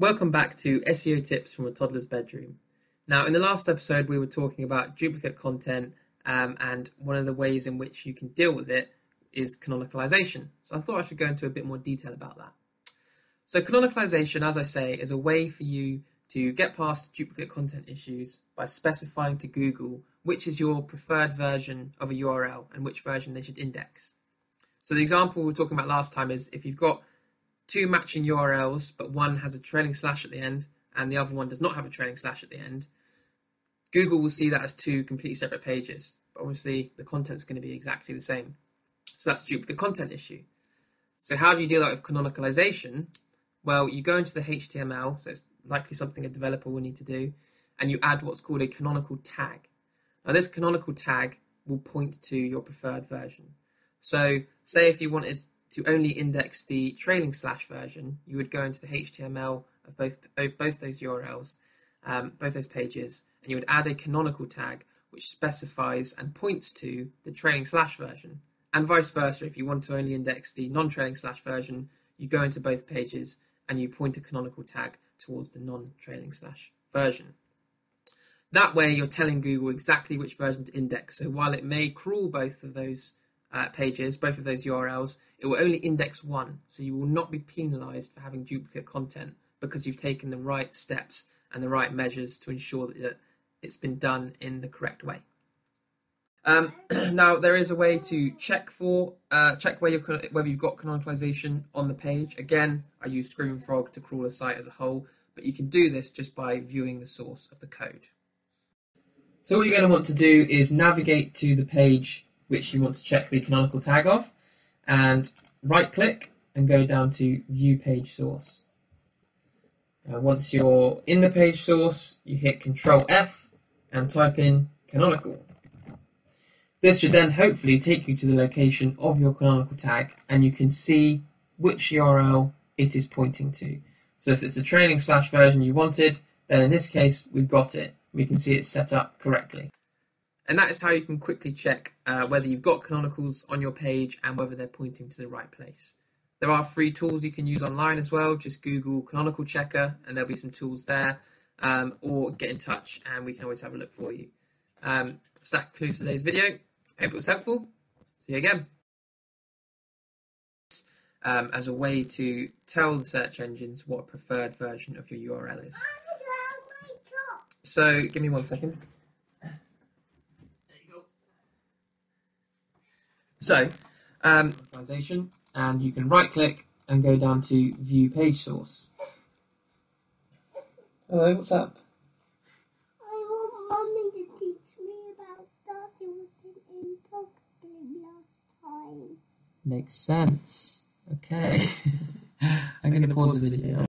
Welcome back to SEO tips from a toddler's bedroom. Now, in the last episode, we were talking about duplicate content, and one of the ways in which you can deal with it is canonicalization. So I thought I should go into a bit more detail about that. So canonicalization, as I say, is a way for you to get past duplicate content issues by specifying to Google which is your preferred version of a URL and which version they should index. So the example we were talking about last time is if you've got two matching URLs, but one has a trailing slash at the end and the other one does not have a trailing slash at the end, Google will see that as two completely separate pages. But obviously, the content's going to be exactly the same. So that's a duplicate content issue. So how do you deal with canonicalization? Well, you go into the HTML, so it's likely something a developer will need to do, and you add what's called a canonical tag. Now, this canonical tag will point to your preferred version. So say if you wanted to only index the trailing slash version, you would go into the HTML of both those URLs, both those pages, and you would add a canonical tag which specifies and points to the trailing slash version. And vice versa, if you want to only index the non-trailing slash version, you go into both pages and you point a canonical tag towards the non-trailing slash version. That way you're telling Google exactly which version to index. So while it may crawl both of those pages, both of those URLs, it will only index one. So you will not be penalized for having duplicate content because you've taken the right steps and the right measures to ensure that it's been done in the correct way. Now, there is a way to check whether you've got canonicalization on the page. Again, I use Screaming Frog to crawl a site as a whole, but you can do this just by viewing the source of the code. So what you're going to want to do is navigate to the page which you want to check the canonical tag of, and right-click and go down to View Page Source. Once you're in the page source, you hit Control F and type in canonical. This should then hopefully take you to the location of your canonical tag, and you can see which URL it is pointing to. So if it's the trailing slash version you wanted, then in this case we've got it. We can see it's set up correctly. And that is how you can quickly check whether you've got canonicals on your page and whether they're pointing to the right place. There are free tools you can use online as well. Just Google Canonical Checker and there'll be some tools there, or get in touch and we can always have a look for you. So that concludes today's video. Hope it was helpful. See you again. As a way to tell the search engines what a preferred version of your URL is. So give me 1 second. There you go. So, organization, and you can right click and go down to View Page Source. Hello, what's up? I want Mummy to teach me about that. It wasn't in Toddler last time. Makes sense. Okay. I'm going to pause the video.